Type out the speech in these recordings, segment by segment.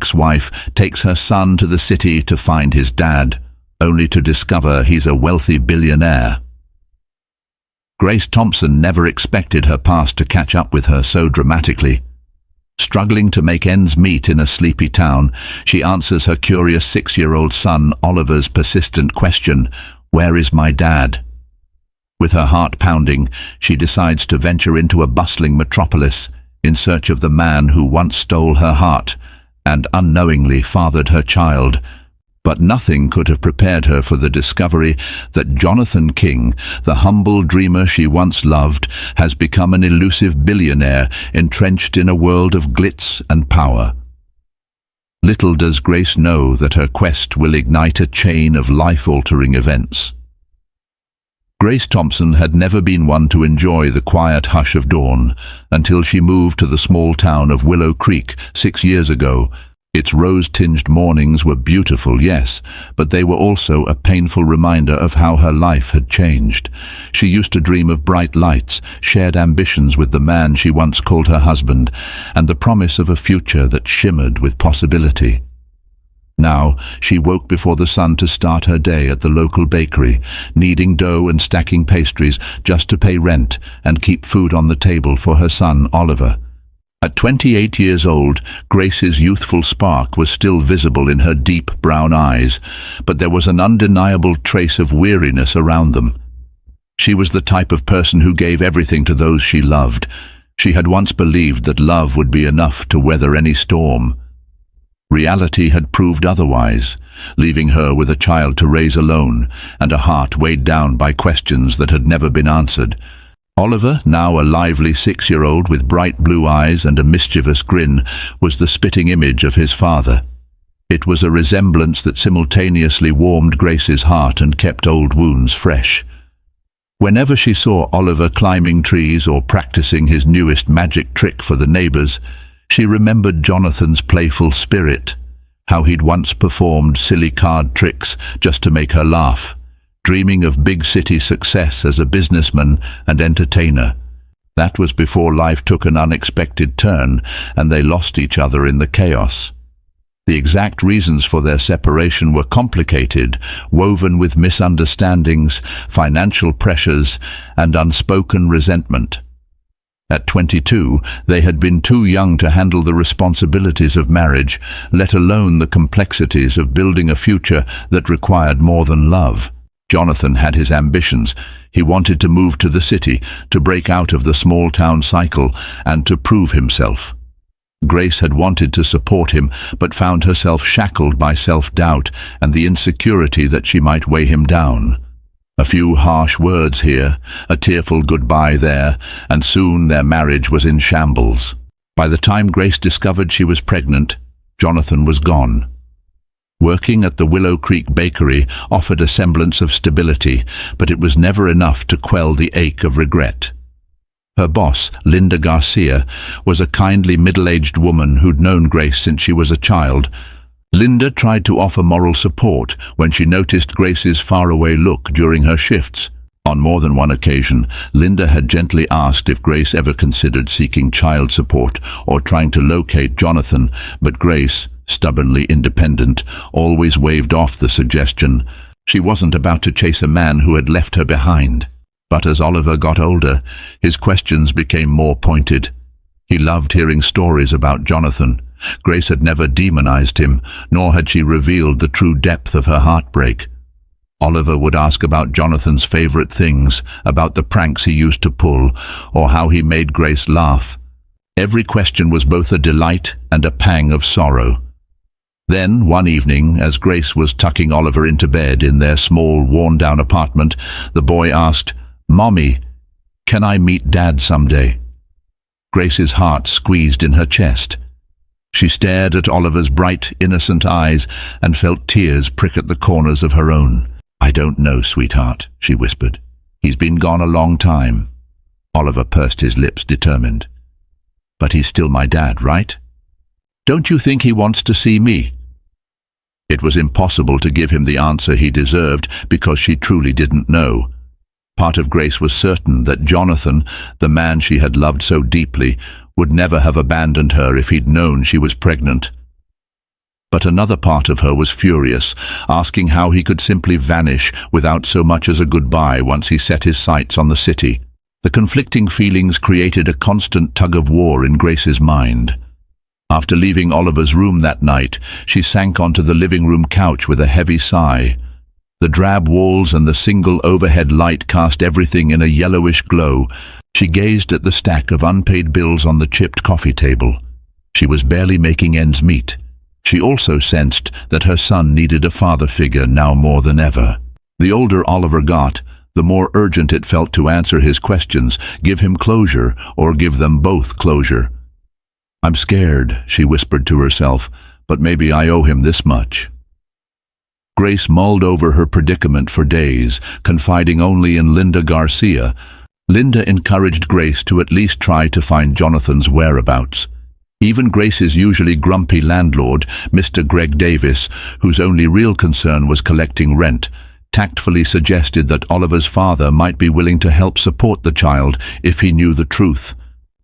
ex-wife takes her son to the city to find his dad, only to discover he's a wealthy billionaire. Grace Thompson never expected her past to catch up with her so dramatically. Struggling to make ends meet in a sleepy town, she answers her curious 6-year-old son Oliver's persistent question, "Where is my dad?" With her heart pounding, she decides to venture into a bustling metropolis in search of the man who once stole her heart and unknowingly fathered her child. But nothing could have prepared her for the discovery that Jonathan King, the humble dreamer she once loved, has become an elusive billionaire entrenched in a world of glitz and power. Little does Grace know that her quest will ignite a chain of life-altering events. Grace Thompson had never been one to enjoy the quiet hush of dawn until she moved to the small town of Willow Creek 6 years ago. Its rose-tinged mornings were beautiful, yes, but they were also a painful reminder of how her life had changed. She used to dream of bright lights, shared ambitions with the man she once called her husband, and the promise of a future that shimmered with possibility. Now, she woke before the sun to start her day at the local bakery, kneading dough and stacking pastries just to pay rent and keep food on the table for her son, Oliver. At 28 years old, Grace's youthful spark was still visible in her deep brown eyes, but there was an undeniable trace of weariness around them. She was the type of person who gave everything to those she loved. She had once believed that love would be enough to weather any storm. Reality had proved otherwise, leaving her with a child to raise alone and a heart weighed down by questions that had never been answered. Oliver, now a lively 6-year-old with bright blue eyes and a mischievous grin, was the spitting image of his father. It was a resemblance that simultaneously warmed Grace's heart and kept old wounds fresh. Whenever she saw Oliver climbing trees or practicing his newest magic trick for the neighbors, she remembered Jonathan's playful spirit, how he'd once performed silly card tricks just to make her laugh, dreaming of big city success as a businessman and entertainer. That was before life took an unexpected turn and they lost each other in the chaos. The exact reasons for their separation were complicated, woven with misunderstandings, financial pressures, and unspoken resentment. At 22, they had been too young to handle the responsibilities of marriage, let alone the complexities of building a future that required more than love. Jonathan had his ambitions. He wanted to move to the city, to break out of the small-town cycle, and to prove himself. Grace had wanted to support him, but found herself shackled by self-doubt and the insecurity that she might weigh him down. A few harsh words here, a tearful goodbye there, and soon their marriage was in shambles. By the time Grace discovered she was pregnant, Jonathan was gone. Working at the Willow Creek bakery offered a semblance of stability, but it was never enough to quell the ache of regret. Her boss, Linda Garcia, was a kindly middle-aged woman who'd known Grace since she was a child. Linda tried to offer moral support when she noticed Grace's faraway look during her shifts. On more than one occasion, Linda had gently asked if Grace ever considered seeking child support or trying to locate Jonathan, but Grace, stubbornly independent, always waved off the suggestion. She wasn't about to chase a man who had left her behind. But as Oliver got older, his questions became more pointed. He loved hearing stories about Jonathan. Grace had never demonized him, nor had she revealed the true depth of her heartbreak. Oliver would ask about Jonathan's favorite things, about the pranks he used to pull, or how he made Grace laugh. Every question was both a delight and a pang of sorrow. Then, one evening, as Grace was tucking Oliver into bed in their small, worn-down apartment, the boy asked, "Mommy, can I meet Dad someday?" Grace's heart squeezed in her chest. She stared at Oliver's bright, innocent eyes and felt tears prick at the corners of her own. "I don't know, sweetheart," she whispered. "He's been gone a long time." Oliver pursed his lips, determined. "But he's still my dad, right? Don't you think he wants to see me?" It was impossible to give him the answer he deserved because she truly didn't know. Part of Grace was certain that Jonathan, the man she had loved so deeply, would never have abandoned her if he'd known she was pregnant. But another part of her was furious, asking how he could simply vanish without so much as a goodbye once he set his sights on the city. The conflicting feelings created a constant tug-of-war in Grace's mind. After leaving Oliver's room that night, she sank onto the living room couch with a heavy sigh. The drab walls and the single overhead light cast everything in a yellowish glow. She gazed at the stack of unpaid bills on the chipped coffee table. She was barely making ends meet. She also sensed that her son needed a father figure now more than ever. The older Oliver got, the more urgent it felt to answer his questions, give him closure, or give them both closure. "I'm scared," she whispered to herself, "but maybe I owe him this much." Grace mulled over her predicament for days, confiding only in Linda Garcia. Linda encouraged Grace to at least try to find Jonathan's whereabouts. Even Grace's usually grumpy landlord, Mr. Greg Davis, whose only real concern was collecting rent, tactfully suggested that Oliver's father might be willing to help support the child if he knew the truth.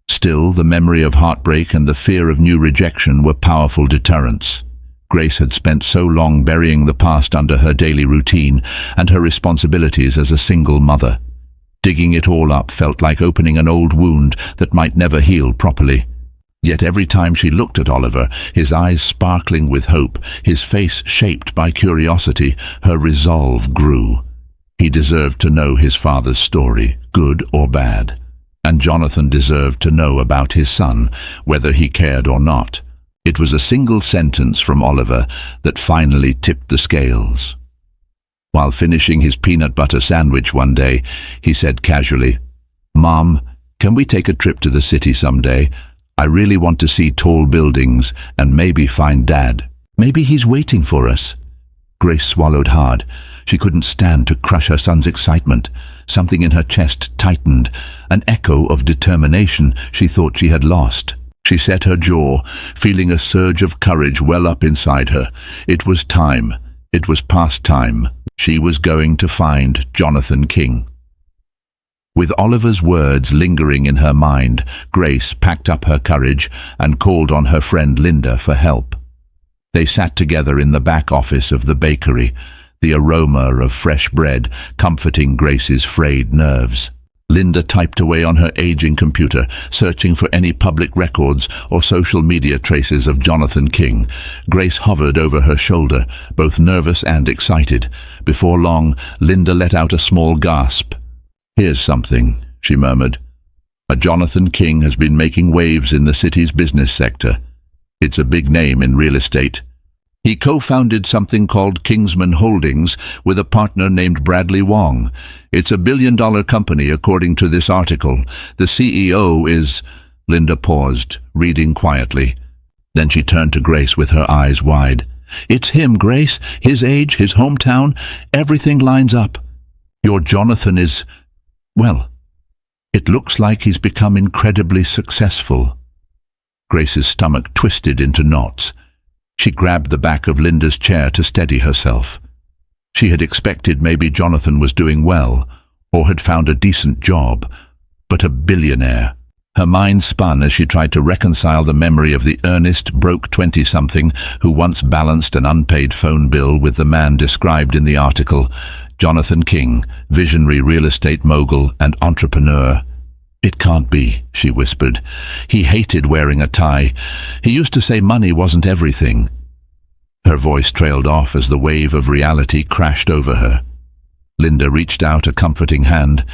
Still, the memory of heartbreak and the fear of new rejection were powerful deterrents. Grace had spent so long burying the past under her daily routine and her responsibilities as a single mother. Digging it all up felt like opening an old wound that might never heal properly. Yet every time she looked at Oliver, his eyes sparkling with hope, his face shaped by curiosity, her resolve grew. He deserved to know his father's story, good or bad. And Jonathan deserved to know about his son, whether he cared or not. It was a single sentence from Oliver that finally tipped the scales. While finishing his peanut butter sandwich one day, he said casually, "Mom, can we take a trip to the city someday? I really want to see tall buildings and maybe find Dad. Maybe he's waiting for us." Grace swallowed hard. She couldn't stand to crush her son's excitement. Something in her chest tightened, an echo of determination she thought she had lost. She set her jaw, feeling a surge of courage well up inside her. It was time. It was past time. She was going to find Jonathan King. With Oliver's words lingering in her mind, Grace packed up her courage and called on her friend Linda for help. They sat together in the back office of the bakery, the aroma of fresh bread comforting Grace's frayed nerves. Linda typed away on her aging computer, searching for any public records or social media traces of Jonathan King. Grace hovered over her shoulder, both nervous and excited. Before long, Linda let out a small gasp. "Here's something," she murmured. "A Jonathan King has been making waves in the city's business sector. It's a big name in real estate. He co-founded something called Kingsman Holdings with a partner named Bradley Wong. It's a billion-dollar company, according to this article. The CEO is—" Linda paused, reading quietly. Then she turned to Grace with her eyes wide. "It's him, Grace. His age, his hometown, everything lines up. Your Jonathan is, well, it looks like he's become incredibly successful." Grace's stomach twisted into knots. She grabbed the back of Linda's chair to steady herself. She had expected maybe Jonathan was doing well, or had found a decent job, but a billionaire. Her mind spun as she tried to reconcile the memory of the earnest, broke 20-something who once balanced an unpaid phone bill with the man described in the article, Jonathan King, visionary real estate mogul and entrepreneur. "It can't be," she whispered. "He hated wearing a tie. He used to say money wasn't everything." Her voice trailed off as the wave of reality crashed over her. Linda reached out a comforting hand.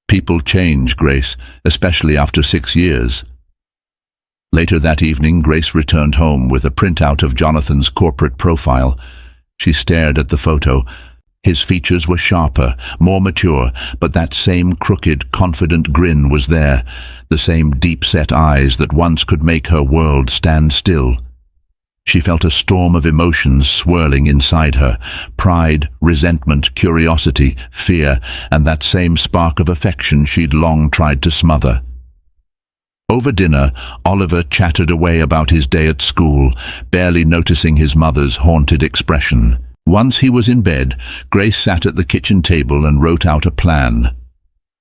"People change, Grace, especially after 6 years." Later that evening, Grace returned home with a printout of Jonathan's corporate profile. She stared at the photo. His features were sharper, more mature, but that same crooked, confident grin was there, the same deep-set eyes that once could make her world stand still. She felt a storm of emotions swirling inside her: pride, resentment, curiosity, fear, and that same spark of affection she'd long tried to smother. Over dinner, Oliver chattered away about his day at school, barely noticing his mother's haunted expression. Once he was in bed, Grace sat at the kitchen table and wrote out a plan.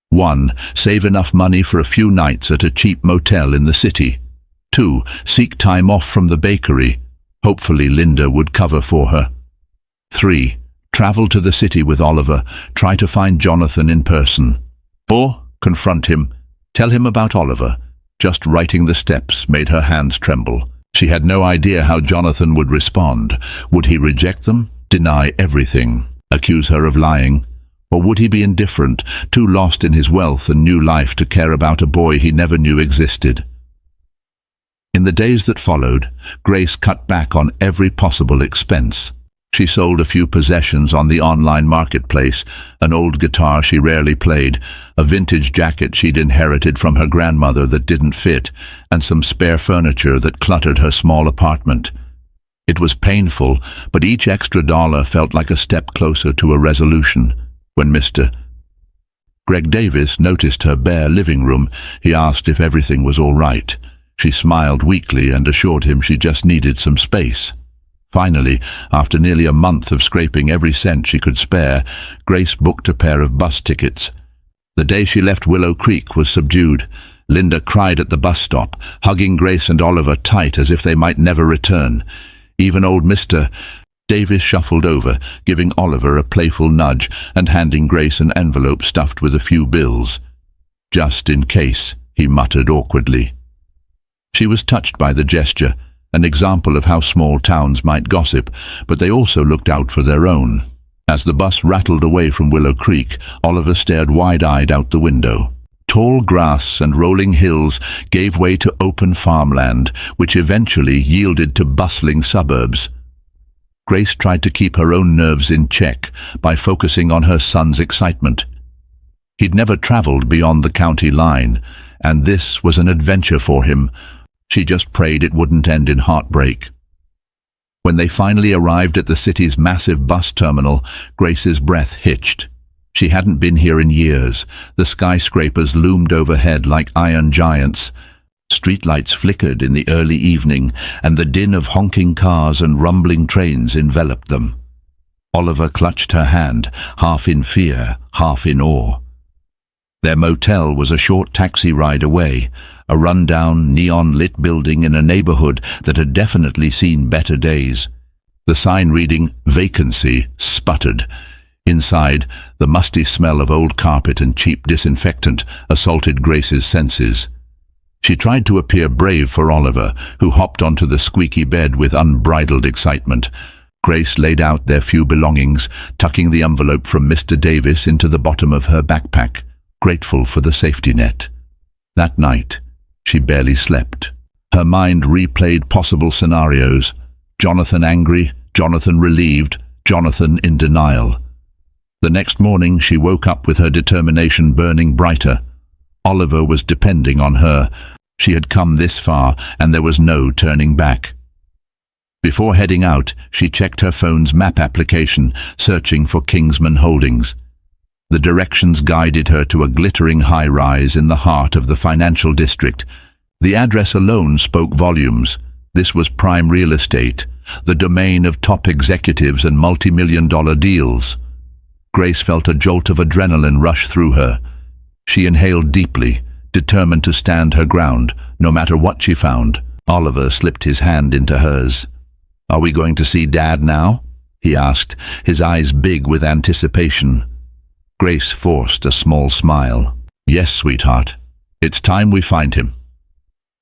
1. Save enough money for a few nights at a cheap motel in the city. 2. Seek time off from the bakery. Hopefully Linda would cover for her. 3. Travel to the city with Oliver. Try to find Jonathan in person. 4. Confront him. Tell him about Oliver. Just writing the steps made her hands tremble. She had no idea how Jonathan would respond. Would he reject them? Deny everything? Accuse her of lying? Or would he be indifferent, too lost in his wealth and new life to care about a boy he never knew existed? In the days that followed, Grace cut back on every possible expense. She sold a few possessions on the online marketplace, an old guitar she rarely played, a vintage jacket she'd inherited from her grandmother that didn't fit, and some spare furniture that cluttered her small apartment. It was painful, but each extra dollar felt like a step closer to a resolution. When Mr. Greg Davis noticed her bare living room, he asked if everything was all right. She smiled weakly and assured him she just needed some space. Finally, after nearly a month of scraping every cent she could spare, Grace booked a pair of bus tickets. The day she left Willow Creek was subdued. Linda cried at the bus stop, hugging Grace and Oliver tight as if they might never return. Even old Mr. Davis shuffled over, giving Oliver a playful nudge and handing Grace an envelope stuffed with a few bills. "Just in case," he muttered awkwardly. She was touched by the gesture, an example of how small towns might gossip, but they also looked out for their own. As the bus rattled away from Willow Creek, Oliver stared wide-eyed out the window. Tall grass and rolling hills gave way to open farmland, which eventually yielded to bustling suburbs. Grace tried to keep her own nerves in check by focusing on her son's excitement. He'd never traveled beyond the county line, and this was an adventure for him. She just prayed it wouldn't end in heartbreak. When they finally arrived at the city's massive bus terminal, Grace's breath hitched. She hadn't been here in years. The skyscrapers loomed overhead like iron giants. Streetlights flickered in the early evening, and the din of honking cars and rumbling trains enveloped them. Oliver clutched her hand, half in fear, half in awe. Their motel was a short taxi ride away, a run-down, neon-lit building in a neighborhood that had definitely seen better days. The sign reading "Vacancy" sputtered. Inside, the musty smell of old carpet and cheap disinfectant assaulted Grace's senses. She tried to appear brave for Oliver, who hopped onto the squeaky bed with unbridled excitement. Grace laid out their few belongings, tucking the envelope from Mr. Davis into the bottom of her backpack, grateful for the safety net. That night, she barely slept. Her mind replayed possible scenarios. Jonathan angry, Jonathan relieved, Jonathan in denial. The next morning she woke up with her determination burning brighter. Oliver was depending on her. She had come this far, and there was no turning back. Before heading out, she checked her phone's map application, searching for Kingsman Holdings. The directions guided her to a glittering high-rise in the heart of the financial district. The address alone spoke volumes. This was prime real estate, the domain of top executives and multi-million-dollar deals. Grace felt a jolt of adrenaline rush through her. She inhaled deeply, determined to stand her ground, no matter what she found. Oliver slipped his hand into hers. "Are we going to see Dad now?" he asked, his eyes big with anticipation. Grace forced a small smile. "Yes, sweetheart. It's time we find him."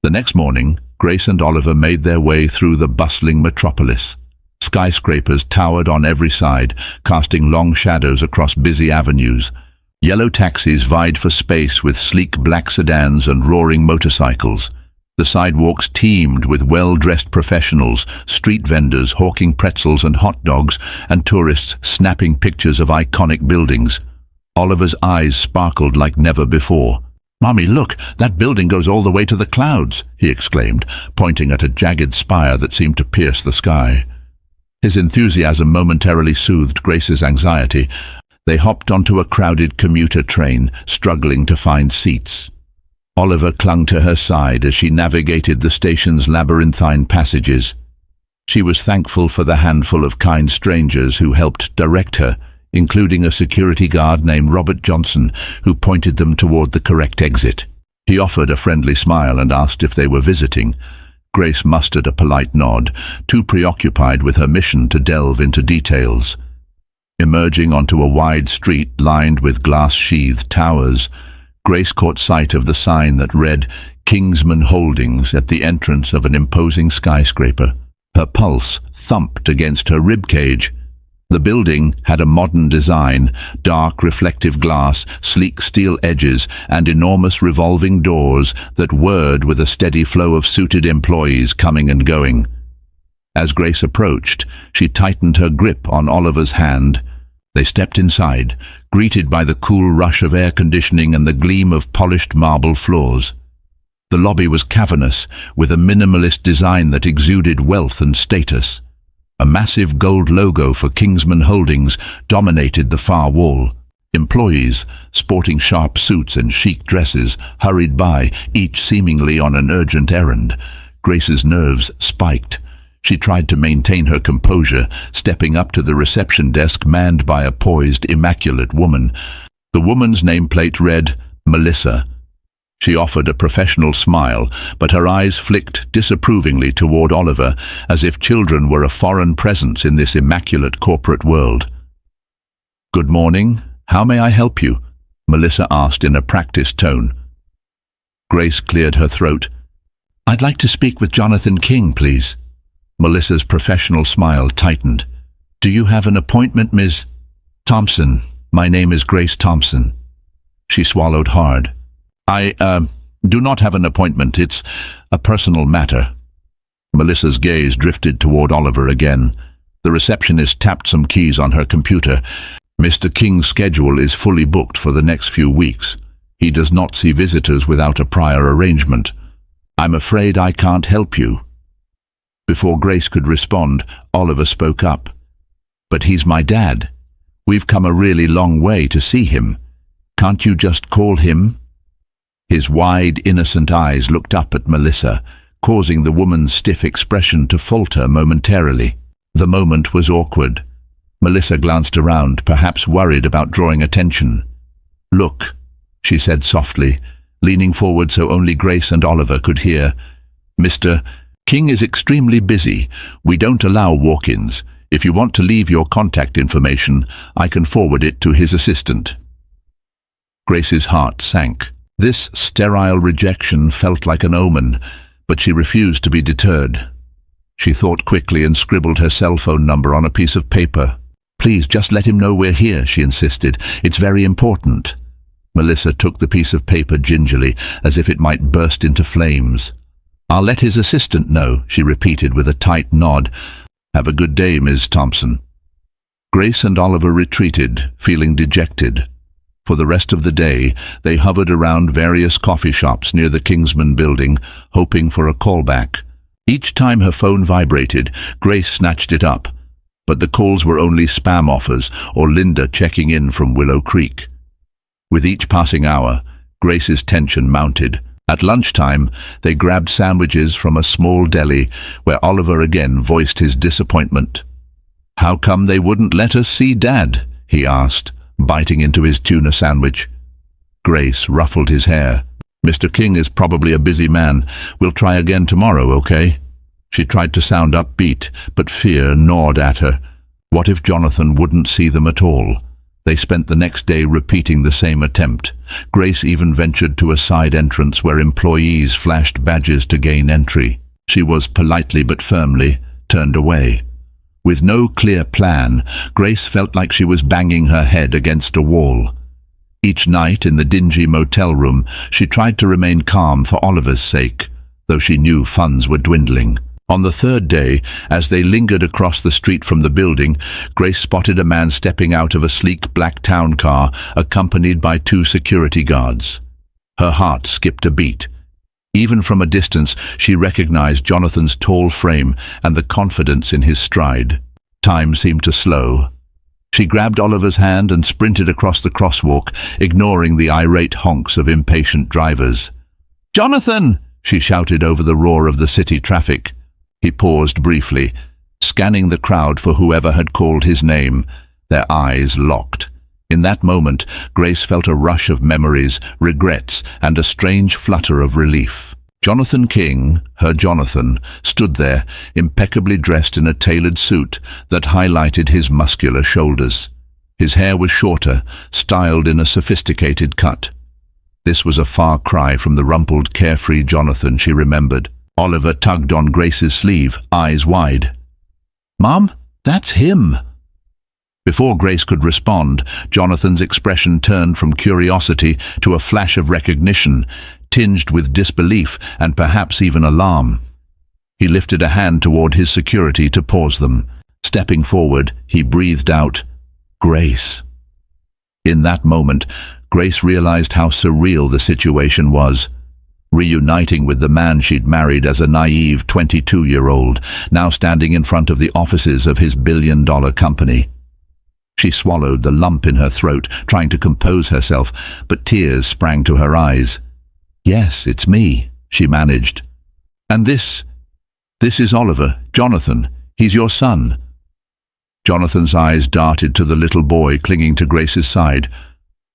The next morning, Grace and Oliver made their way through the bustling metropolis. Skyscrapers towered on every side, casting long shadows across busy avenues. Yellow taxis vied for space with sleek black sedans and roaring motorcycles. The sidewalks teemed with well-dressed professionals, street vendors hawking pretzels and hot dogs, and tourists snapping pictures of iconic buildings. Oliver's eyes sparkled like never before. "Mommy, look, that building goes all the way to the clouds," he exclaimed, pointing at a jagged spire that seemed to pierce the sky. His enthusiasm momentarily soothed Grace's anxiety. They hopped onto a crowded commuter train, struggling to find seats. Oliver clung to her side as she navigated the station's labyrinthine passages. She was thankful for the handful of kind strangers who helped direct her, including a security guard named Robert Johnson, who pointed them toward the correct exit. He offered a friendly smile and asked if they were visiting. Grace mustered a polite nod, too preoccupied with her mission to delve into details. Emerging onto a wide street lined with glass-sheathed towers, Grace caught sight of the sign that read Kingsman Holdings at the entrance of an imposing skyscraper. Her pulse thumped against her ribcage. The building had a modern design, dark reflective glass, sleek steel edges, and enormous revolving doors that whirred with a steady flow of suited employees coming and going. As Grace approached, she tightened her grip on Oliver's hand. They stepped inside, greeted by the cool rush of air conditioning and the gleam of polished marble floors. The lobby was cavernous, with a minimalist design that exuded wealth and status. A massive gold logo for Kingsman Holdings dominated the far wall. Employees, sporting sharp suits and chic dresses, hurried by, each seemingly on an urgent errand. Grace's nerves spiked. She tried to maintain her composure, stepping up to the reception desk manned by a poised, immaculate woman. The woman's nameplate read, Melissa. She offered a professional smile, but her eyes flicked disapprovingly toward Oliver, as if children were a foreign presence in this immaculate corporate world. "Good morning. How may I help you?" Melissa asked in a practiced tone. Grace cleared her throat. "I'd like to speak with Jonathan King, please." Melissa's professional smile tightened. "Do you have an appointment, Ms. Thompson? My name is Grace Thompson." She swallowed hard. I do not have an appointment. It's a personal matter." Melissa's gaze drifted toward Oliver again. The receptionist tapped some keys on her computer. "Mr. King's schedule is fully booked for the next few weeks. He does not see visitors without a prior arrangement. I'm afraid I can't help you." Before Grace could respond, Oliver spoke up. "But he's my dad. We've come a really long way to see him. Can't you just call him?" His wide, innocent eyes looked up at Melissa, causing the woman's stiff expression to falter momentarily. The moment was awkward. Melissa glanced around, perhaps worried about drawing attention. "Look," she said softly, leaning forward so only Grace and Oliver could hear. "Mr. King is extremely busy. We don't allow walk-ins. If you want to leave your contact information, I can forward it to his assistant." Grace's heart sank. This sterile rejection felt like an omen, but she refused to be deterred. She thought quickly and scribbled her cell phone number on a piece of paper. "Please, just let him know we're here," she insisted. "It's very important." Melissa took the piece of paper gingerly, as if it might burst into flames. "I'll let his assistant know," she repeated with a tight nod. "Have a good day, Ms. Thompson." Grace and Oliver retreated, feeling dejected. For the rest of the day, they hovered around various coffee shops near the Kingsman building, hoping for a callback. Each time her phone vibrated, Grace snatched it up. But the calls were only spam offers or Linda checking in from Willow Creek. With each passing hour, Grace's tension mounted. At lunchtime, they grabbed sandwiches from a small deli, where Oliver again voiced his disappointment. "How come they wouldn't let us see Dad?" he asked, biting into his tuna sandwich. Grace ruffled his hair. "Mr. King is probably a busy man. We'll try again tomorrow, okay?" She tried to sound upbeat, but fear gnawed at her. What if Jonathan wouldn't see them at all? They spent the next day repeating the same attempt. Grace even ventured to a side entrance where employees flashed badges to gain entry. She was politely but firmly turned away. With no clear plan, Grace felt like she was banging her head against a wall. Each night in the dingy motel room, she tried to remain calm for Oliver's sake, though she knew funds were dwindling. On the third day, as they lingered across the street from the building, Grace spotted a man stepping out of a sleek black town car, accompanied by 2 security guards. Her heart skipped a beat. Even from a distance, she recognized Jonathan's tall frame and the confidence in his stride. Time seemed to slow. She grabbed Oliver's hand and sprinted across the crosswalk, ignoring the irate honks of impatient drivers. "Jonathan!" she shouted over the roar of the city traffic. He paused briefly, scanning the crowd for whoever had called his name. Their eyes locked. In that moment, Grace felt a rush of memories, regrets, and a strange flutter of relief. Jonathan King, her Jonathan, stood there, impeccably dressed in a tailored suit that highlighted his muscular shoulders. His hair was shorter, styled in a sophisticated cut. This was a far cry from the rumpled, carefree Jonathan she remembered. Oliver tugged on Grace's sleeve, eyes wide. "Mom, that's him!" Before Grace could respond, Jonathan's expression turned from curiosity to a flash of recognition, tinged with disbelief and perhaps even alarm. He lifted a hand toward his security to pause them. Stepping forward, he breathed out, "Grace." In that moment, Grace realized how surreal the situation was. Reuniting with the man she'd married as a naive 22-year-old, now standing in front of the offices of his billion-dollar company. She swallowed the lump in her throat, trying to compose herself, but tears sprang to her eyes. "Yes, it's me," she managed. "And this is Oliver, Jonathan. He's your son." Jonathan's eyes darted to the little boy clinging to Grace's side.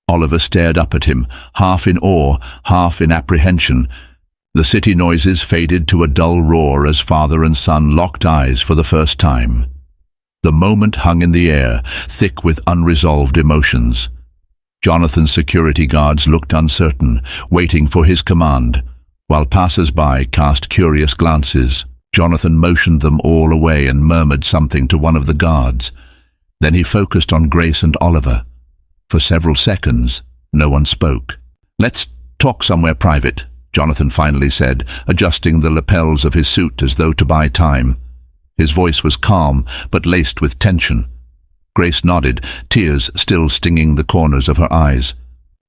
Oliver stared up at him, half in awe, half in apprehension. The city noises faded to a dull roar as father and son locked eyes for the first time. The moment hung in the air, thick with unresolved emotions. Jonathan's security guards looked uncertain, waiting for his command, while passers-by cast curious glances. Jonathan motioned them all away and murmured something to one of the guards. Then he focused on Grace and Oliver. For several seconds, no one spoke. "Let's talk somewhere private," Jonathan finally said, adjusting the lapels of his suit as though to buy time. His voice was calm, but laced with tension. Grace nodded, tears still stinging the corners of her eyes.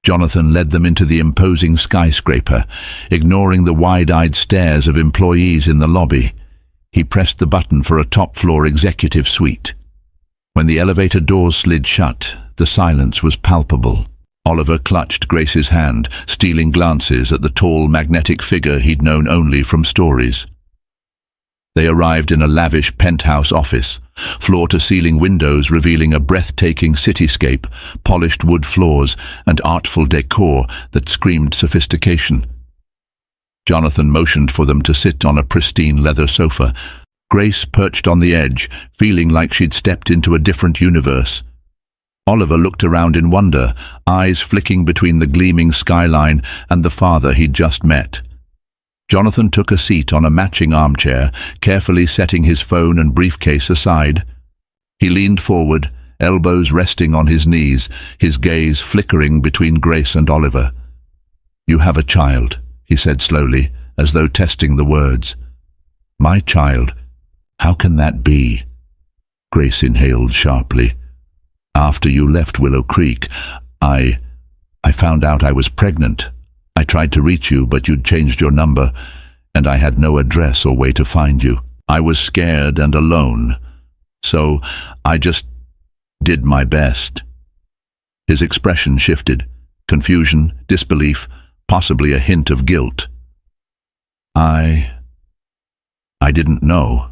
Jonathan led them into the imposing skyscraper, ignoring the wide-eyed stares of employees in the lobby. He pressed the button for a top-floor executive suite. When the elevator doors slid shut, the silence was palpable. Oliver clutched Grace's hand, stealing glances at the tall, magnetic figure he'd known only from stories. They arrived in a lavish penthouse office, floor-to-ceiling windows revealing a breathtaking cityscape, polished wood floors, and artful decor that screamed sophistication. Jonathan motioned for them to sit on a pristine leather sofa. Grace perched on the edge, feeling like she'd stepped into a different universe. Oliver looked around in wonder, eyes flicking between the gleaming skyline and the father he'd just met. Jonathan took a seat on a matching armchair, carefully setting his phone and briefcase aside. He leaned forward, elbows resting on his knees, his gaze flickering between Grace and Oliver. "You have a child," he said slowly, as though testing the words. "My child? How can that be?" Grace inhaled sharply. "After you left Willow Creek, I found out I was pregnant. I tried to reach you, but you'd changed your number, and I had no address or way to find you. I was scared and alone, so I just did my best." His expression shifted. Confusion, disbelief, possibly a hint of guilt. I didn't know,"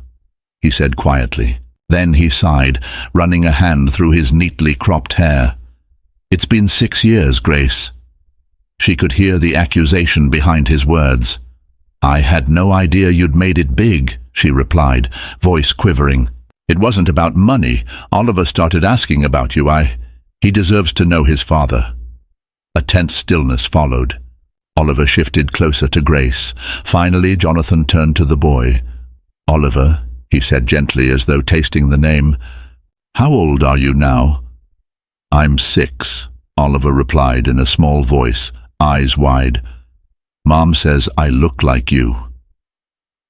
he said quietly. Then he sighed, running a hand through his neatly cropped hair. "It's been 6 years, Grace." She could hear the accusation behind his words. "I had no idea you'd made it big," she replied, voice quivering. "It wasn't about money. Oliver started asking about you. He deserves to know his father." A tense stillness followed. Oliver shifted closer to Grace. Finally, Jonathan turned to the boy. "Oliver," he said gently, as though tasting the name, "how old are you now?" "I'm 6, Oliver replied in a small voice, eyes wide. "Mom says I look like you."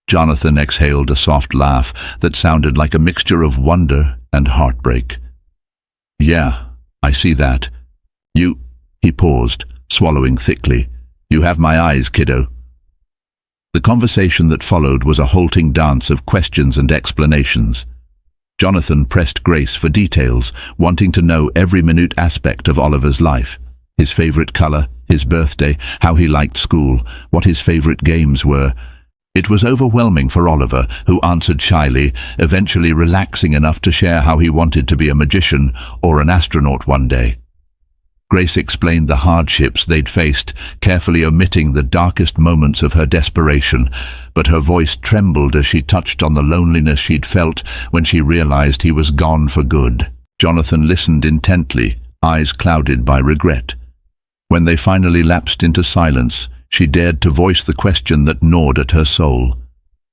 Jonathan exhaled a soft laugh that sounded like a mixture of wonder and heartbreak. "Yeah, I see that. He paused, swallowing thickly. "You have my eyes, kiddo." The conversation that followed was a halting dance of questions and explanations. Jonathan pressed Grace for details, wanting to know every minute aspect of Oliver's life. His favorite color, his birthday, how he liked school, what his favorite games were. It was overwhelming for Oliver, who answered shyly, eventually relaxing enough to share how he wanted to be a magician or an astronaut one day. Grace explained the hardships they'd faced, carefully omitting the darkest moments of her desperation, but her voice trembled as she touched on the loneliness she'd felt when she realized he was gone for good. Jonathan listened intently, eyes clouded by regret. When they finally lapsed into silence, she dared to voice the question that gnawed at her soul.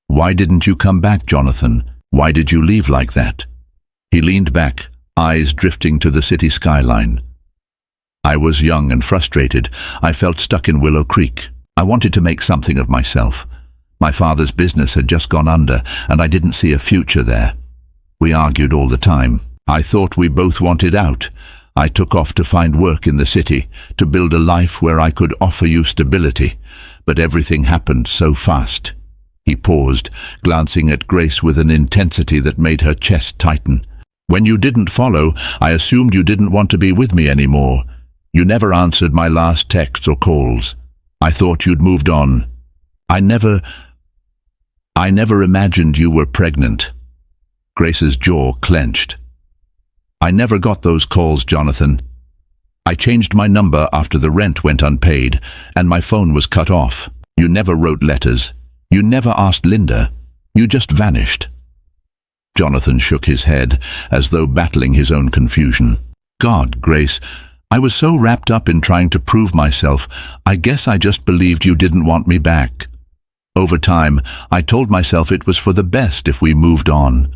"Why didn't you come back, Jonathan? Why did you leave like that?" He leaned back, eyes drifting to the city skyline. "I was young and frustrated. I felt stuck in Willow Creek. I wanted to make something of myself. My father's business had just gone under, and I didn't see a future there. We argued all the time. I thought we both wanted out. I took off to find work in the city, to build a life where I could offer you stability. But everything happened so fast." He paused, glancing at Grace with an intensity that made her chest tighten. "When you didn't follow, I assumed you didn't want to be with me anymore. You never answered my last texts or calls. I thought you'd moved on. I never imagined you were pregnant." Grace's jaw clenched. "I never got those calls, Jonathan. I changed my number after the rent went unpaid, and my phone was cut off. You never wrote letters. You never asked Linda. You just vanished." Jonathan shook his head, as though battling his own confusion. "God, Grace, I was so wrapped up in trying to prove myself, I guess I just believed you didn't want me back. Over time, I told myself it was for the best if we moved on."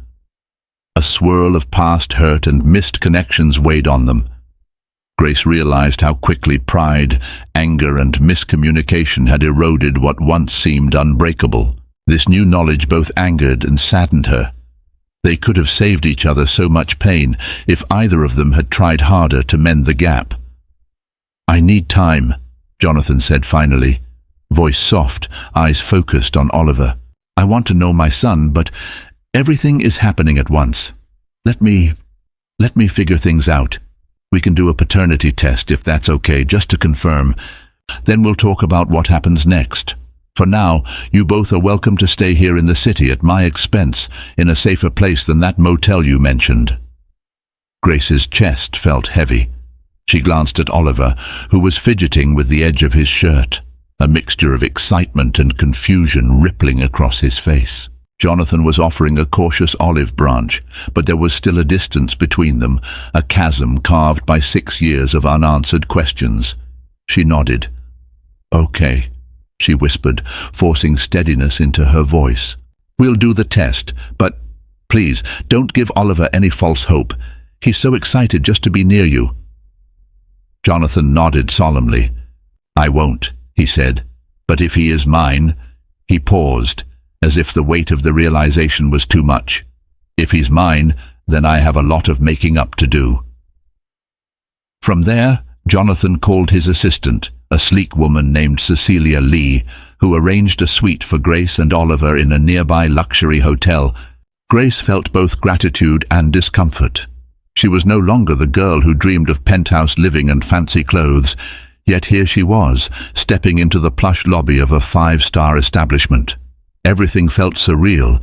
A swirl of past hurt and missed connections weighed on them. Grace realized how quickly pride, anger, and miscommunication had eroded what once seemed unbreakable. This new knowledge both angered and saddened her. They could have saved each other so much pain if either of them had tried harder to mend the gap. "I need time," Jonathan said finally, voice soft, eyes focused on Oliver. "I want to know my son, but everything is happening at once. Let me figure things out. We can do a paternity test if that's okay, just to confirm. Then we'll talk about what happens next. For now, you both are welcome to stay here in the city at my expense, in a safer place than that motel you mentioned." Grace's chest felt heavy. She glanced at Oliver, who was fidgeting with the edge of his shirt, a mixture of excitement and confusion rippling across his face. Jonathan was offering a cautious olive branch, but there was still a distance between them, a chasm carved by 6 years of unanswered questions. She nodded. "Okay," she whispered, forcing steadiness into her voice. "We'll do the test, but please, don't give Oliver any false hope. He's so excited just to be near you." Jonathan nodded solemnly. "I won't," he said, "but if he is mine—" He paused, as if the weight of the realization was too much. "If he's mine, then I have a lot of making up to do." From there, Jonathan called his assistant, a sleek woman named Cecilia Lee, who arranged a suite for Grace and Oliver in a nearby luxury hotel. Grace felt both gratitude and discomfort. She was no longer the girl who dreamed of penthouse living and fancy clothes, yet here she was, stepping into the plush lobby of a 5-star establishment. Everything felt surreal.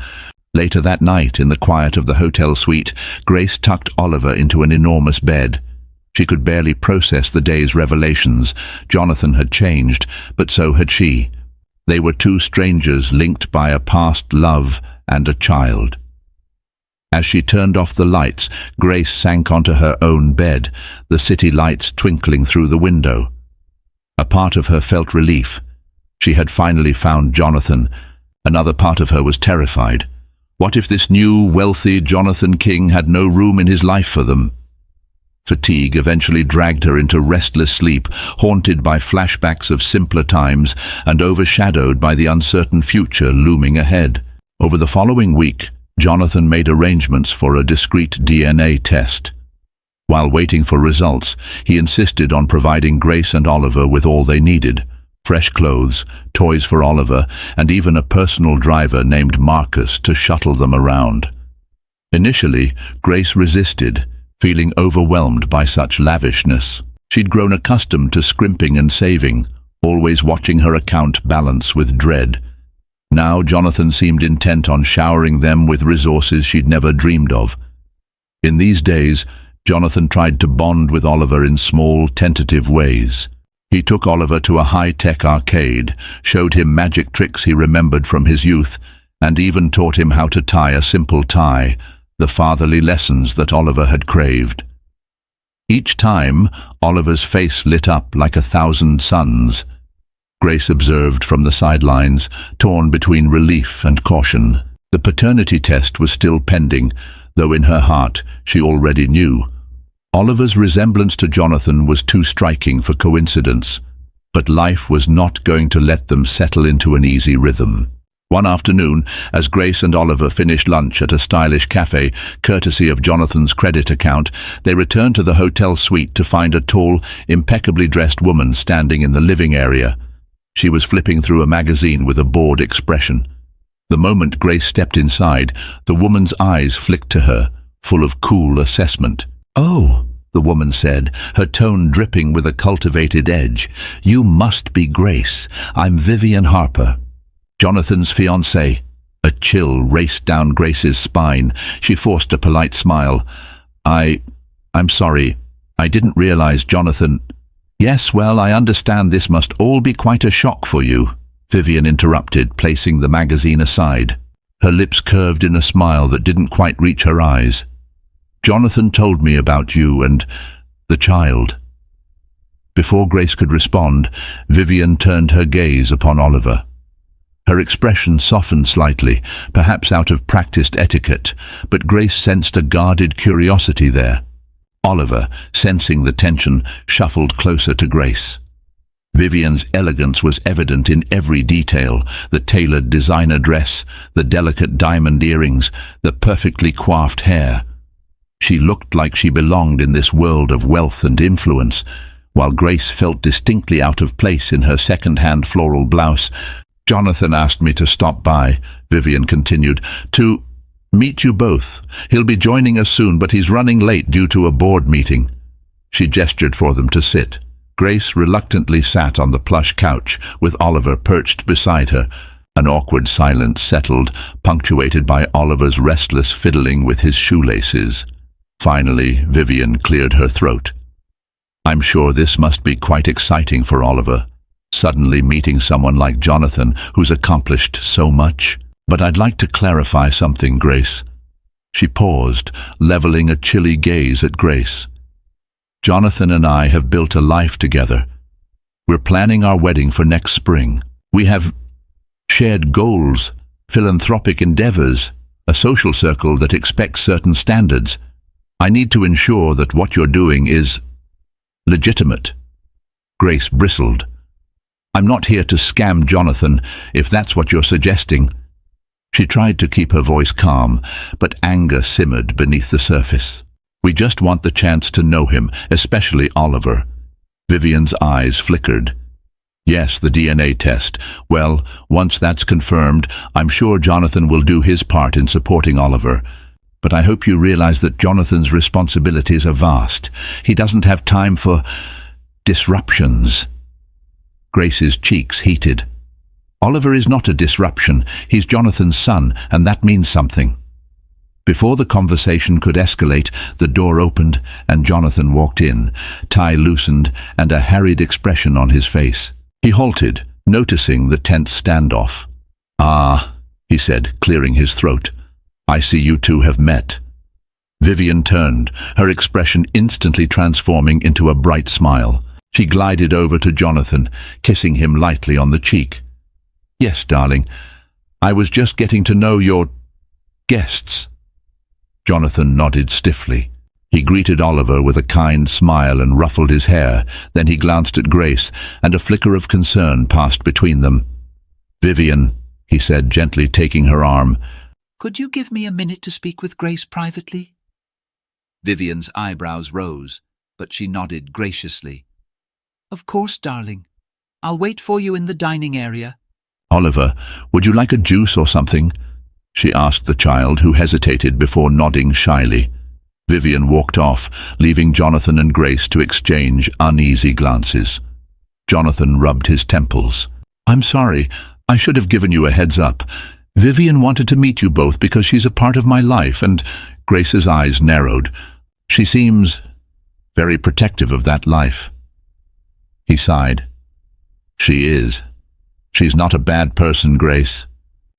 Later that night, in the quiet of the hotel suite, Grace tucked Oliver into an enormous bed. She could barely process the day's revelations. Jonathan had changed, but so had she. They were two strangers linked by a past love and a child. As she turned off the lights, Grace sank onto her own bed, the city lights twinkling through the window. A part of her felt relief. She had finally found Jonathan. Another part of her was terrified. What if this new, wealthy Jonathan King had no room in his life for them? Fatigue eventually dragged her into restless sleep, haunted by flashbacks of simpler times and overshadowed by the uncertain future looming ahead. Over the following week, Jonathan made arrangements for a discreet DNA test. While waiting for results, he insisted on providing Grace and Oliver with all they needed: fresh clothes, toys for Oliver, and even a personal driver named Marcus to shuttle them around. Initially, Grace resisted, feeling overwhelmed by such lavishness. She'd grown accustomed to scrimping and saving, always watching her account balance with dread. Now Jonathan seemed intent on showering them with resources she'd never dreamed of. In these days, Jonathan tried to bond with Oliver in small, tentative ways. He took Oliver to a high-tech arcade, showed him magic tricks he remembered from his youth, and even taught him how to tie a simple tie, the fatherly lessons that Oliver had craved. Each time, Oliver's face lit up like 1,000 suns. Grace observed from the sidelines, torn between relief and caution. The paternity test was still pending, though in her heart she already knew. Oliver's resemblance to Jonathan was too striking for coincidence, but life was not going to let them settle into an easy rhythm. One afternoon, as Grace and Oliver finished lunch at a stylish cafe, courtesy of Jonathan's credit account, they returned to the hotel suite to find a tall, impeccably dressed woman standing in the living area. She was flipping through a magazine with a bored expression. The moment Grace stepped inside, the woman's eyes flicked to her, full of cool assessment. "Oh," the woman said, her tone dripping with a cultivated edge. "You must be Grace. I'm Vivian Harper, Jonathan's fiancée." A chill raced down Grace's spine. She forced a polite smile. I'm sorry. I didn't realize Jonathan—" "Yes, well, I understand this must all be quite a shock for you," Vivian interrupted, placing the magazine aside. Her lips curved in a smile that didn't quite reach her eyes. "Jonathan told me about you and the child." Before Grace could respond, Vivian turned her gaze upon Oliver. Her expression softened slightly, perhaps out of practiced etiquette, but Grace sensed a guarded curiosity there. Oliver, sensing the tension, shuffled closer to Grace. Vivian's elegance was evident in every detail: the tailored designer dress, the delicate diamond earrings, the perfectly coiffed hair. She looked like she belonged in this world of wealth and influence, while Grace felt distinctly out of place in her second-hand floral blouse. "Jonathan asked me to stop by," Vivian continued, "to meet you both. He'll be joining us soon, but he's running late due to a board meeting." She gestured for them to sit. Grace reluctantly sat on the plush couch, with Oliver perched beside her. An awkward silence settled, punctuated by Oliver's restless fiddling with his shoelaces. Finally, Vivian cleared her throat. "I'm sure this must be quite exciting for Oliver, suddenly meeting someone like Jonathan who's accomplished so much. But I'd like to clarify something, Grace." She paused, leveling a chilly gaze at Grace. "Jonathan and I have built a life together. We're planning our wedding for next spring. We have shared goals, philanthropic endeavors, a social circle that expects certain standards. I need to ensure that what you're doing is legitimate." Grace bristled. "I'm not here to scam Jonathan, if that's what you're suggesting." She tried to keep her voice calm, but anger simmered beneath the surface. "We just want the chance to know him, especially Oliver." Vivian's eyes flickered. "Yes, the DNA test. Well, once that's confirmed, I'm sure Jonathan will do his part in supporting Oliver. But I hope you realize that Jonathan's responsibilities are vast. He doesn't have time for disruptions." Grace's cheeks heated. "Oliver is not a disruption. He's Jonathan's son, and that means something." Before the conversation could escalate, the door opened and Jonathan walked in, tie loosened and a harried expression on his face. He halted, noticing the tense standoff. "Ah," he said, clearing his throat. "I see you two have met." Vivian turned, her expression instantly transforming into a bright smile. She glided over to Jonathan, kissing him lightly on the cheek. "Yes, darling. I was just getting to know your guests." Jonathan nodded stiffly. He greeted Oliver with a kind smile and ruffled his hair. Then he glanced at Grace, and a flicker of concern passed between them. "Vivian," he said, gently taking her arm. "Could you give me a minute to speak with Grace privately?" Vivian's eyebrows rose, but she nodded graciously. "Of course, darling. I'll wait for you in the dining area." "Oliver, would you like a juice or something?" she asked the child, who hesitated before nodding shyly. Vivian walked off, leaving Jonathan and Grace to exchange uneasy glances. Jonathan rubbed his temples. "I'm sorry. I should have given you a heads up. Vivian wanted to meet you both because she's a part of my life," and Grace's eyes narrowed. She seems very protective of that life. He sighed. She is. She's not a bad person, Grace.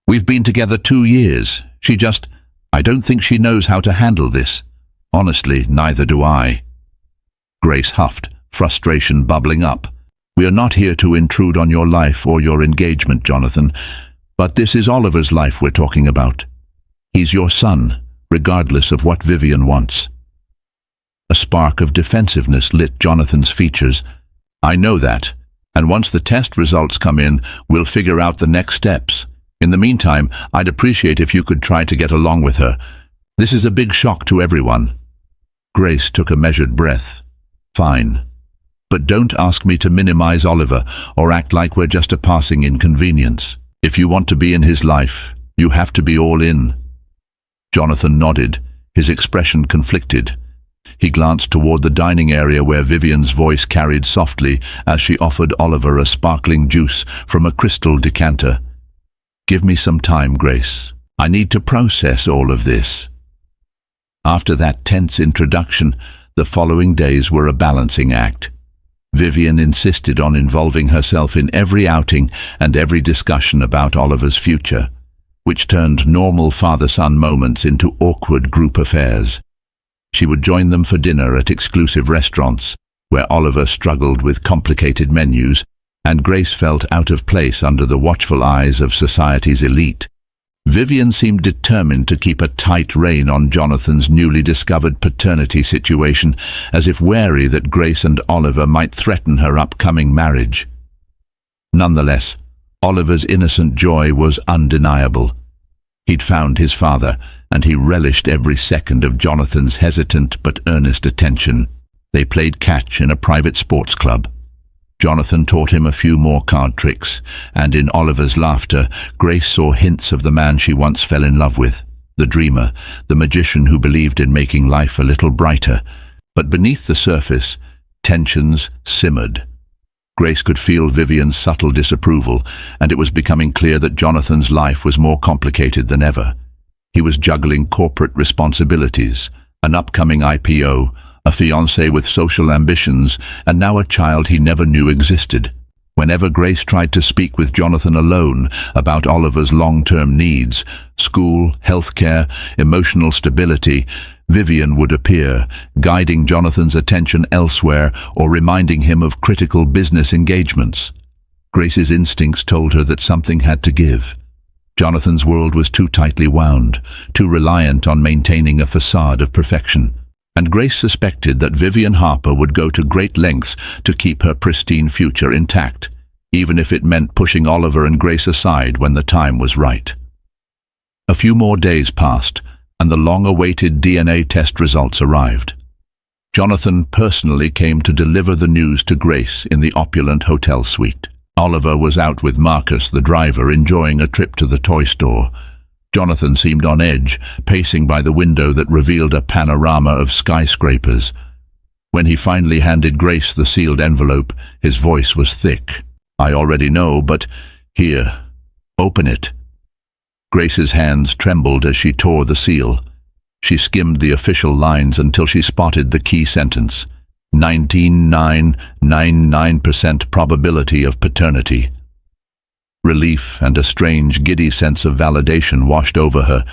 We've been together 2 years. I don't think she knows how to handle this. Honestly, neither do I. Grace huffed, frustration bubbling up. We are not here to intrude on your life or your engagement, Jonathan, but this is Oliver's life we're talking about. He's your son, regardless of what Vivian wants. A spark of defensiveness lit Jonathan's features. I know that, and once the test results come in, we'll figure out the next steps. In the meantime, I'd appreciate if you could try to get along with her. This is a big shock to everyone. Grace took a measured breath. Fine. But don't ask me to minimize Oliver or act like we're just a passing inconvenience. If you want to be in his life, you have to be all in. Jonathan nodded, his expression conflicted. He glanced toward the dining area where Vivian's voice carried softly as she offered Oliver a sparkling juice from a crystal decanter. Give me some time, Grace. I need to process all of this. After that tense introduction, the following days were a balancing act. Vivian insisted on involving herself in every outing and every discussion about Oliver's future, which turned normal father-son moments into awkward group affairs. She would join them for dinner at exclusive restaurants, where Oliver struggled with complicated menus, and Grace felt out of place under the watchful eyes of society's elite. Vivian seemed determined to keep a tight rein on Jonathan's newly discovered paternity situation, as if wary that Grace and Oliver might threaten her upcoming marriage. Nonetheless, Oliver's innocent joy was undeniable. He'd found his father, and he relished every second of Jonathan's hesitant but earnest attention. They played catch in a private sports club. Jonathan taught him a few more card tricks, and in Oliver's laughter, Grace saw hints of the man she once fell in love with, the dreamer, the magician who believed in making life a little brighter. But beneath the surface, tensions simmered. Grace could feel Vivian's subtle disapproval, and it was becoming clear that Jonathan's life was more complicated than ever. He was juggling corporate responsibilities, an upcoming IPO, a fiancé with social ambitions, and now a child he never knew existed. Whenever Grace tried to speak with Jonathan alone about Oliver's long-term needs, school, healthcare, emotional stability, Vivian would appear, guiding Jonathan's attention elsewhere or reminding him of critical business engagements. Grace's instincts told her that something had to give. Jonathan's world was too tightly wound, too reliant on maintaining a facade of perfection. And Grace suspected that Vivian Harper would go to great lengths to keep her pristine future intact, even if it meant pushing Oliver and Grace aside when the time was right. A few more days passed, and the long-awaited DNA test results arrived. Jonathan personally came to deliver the news to Grace in the opulent hotel suite. Oliver was out with Marcus, the driver, enjoying a trip to the toy store. Jonathan seemed on edge, pacing by the window that revealed a panorama of skyscrapers. When he finally handed Grace the sealed envelope, his voice was thick. I already know, but here, open it. Grace's hands trembled as she tore the seal. She skimmed the official lines until she spotted the key sentence. 19.999% probability of paternity. Relief and a strange, giddy sense of validation washed over her.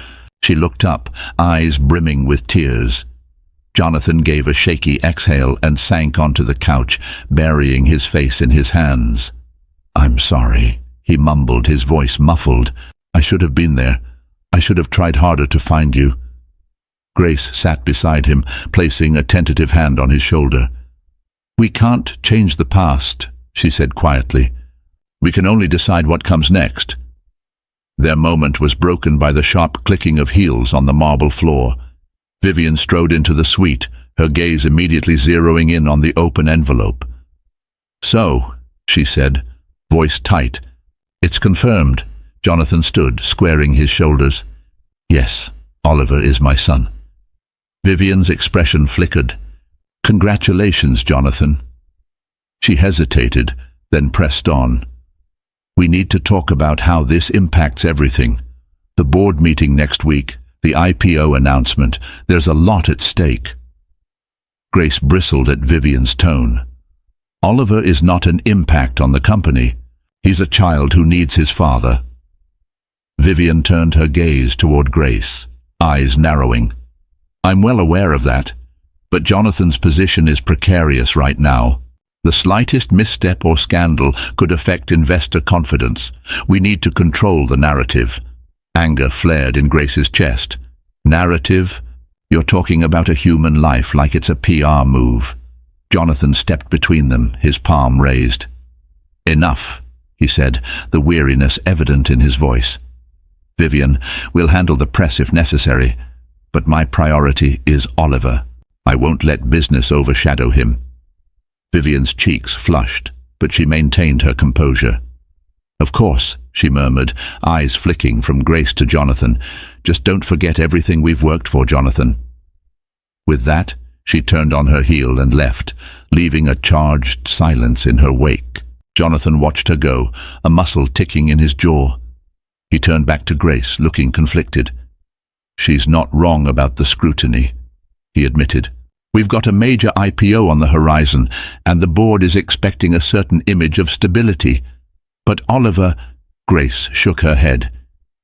She looked up, eyes brimming with tears. Jonathan gave a shaky exhale and sank onto the couch, burying his face in his hands. I'm sorry, he mumbled, his voice muffled. I should have been there. I should have tried harder to find you. Grace sat beside him, placing a tentative hand on his shoulder. We can't change the past, she said quietly. We can only decide what comes next. Their moment was broken by the sharp clicking of heels on the marble floor. Vivian strode into the suite, her gaze immediately zeroing in on the open envelope. So, she said, voice tight. It's confirmed. Jonathan stood, squaring his shoulders. Yes, Oliver is my son. Vivian's expression flickered. Congratulations, Jonathan. She hesitated, then pressed on. We need to talk about how this impacts everything. The board meeting next week, the IPO announcement. There's a lot at stake. Grace bristled at Vivian's tone. Oliver is not an impact on the company. He's a child who needs his father. Vivian turned her gaze toward Grace, eyes narrowing. I'm well aware of that, but Jonathan's position is precarious right now. The slightest misstep or scandal could affect investor confidence. We need to control the narrative. Anger flared in Grace's chest. Narrative? You're talking about a human life like it's a PR move. Jonathan stepped between them, his palm raised. Enough, he said, the weariness evident in his voice. Vivian, we'll handle the press if necessary, but my priority is Oliver. I won't let business overshadow him. Vivian's cheeks flushed, but she maintained her composure. Of course, she murmured, eyes flicking from Grace to Jonathan. Just don't forget everything we've worked for, Jonathan. With that, she turned on her heel and left, leaving a charged silence in her wake. Jonathan watched her go, a muscle ticking in his jaw. He turned back to Grace, looking conflicted. She's not wrong about the scrutiny, he admitted. We've got a major IPO on the horizon, and the board is expecting a certain image of stability. But Oliver, Grace shook her head.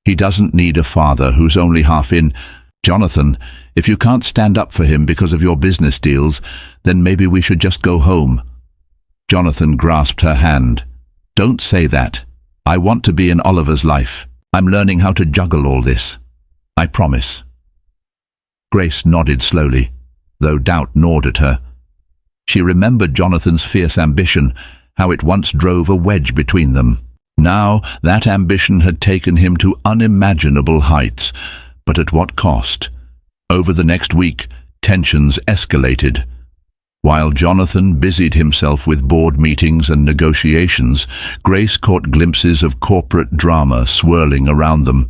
He doesn't need a father who's only half in. Jonathan, if you can't stand up for him because of your business deals, then maybe we should just go home. Jonathan grasped her hand. Don't say that. I want to be in Oliver's life. I'm learning how to juggle all this. I promise. Grace nodded slowly, though doubt gnawed at her. She remembered Jonathan's fierce ambition, how it once drove a wedge between them. Now that ambition had taken him to unimaginable heights, but at what cost? Over the next week, tensions escalated. While Jonathan busied himself with board meetings and negotiations, Grace caught glimpses of corporate drama swirling around them.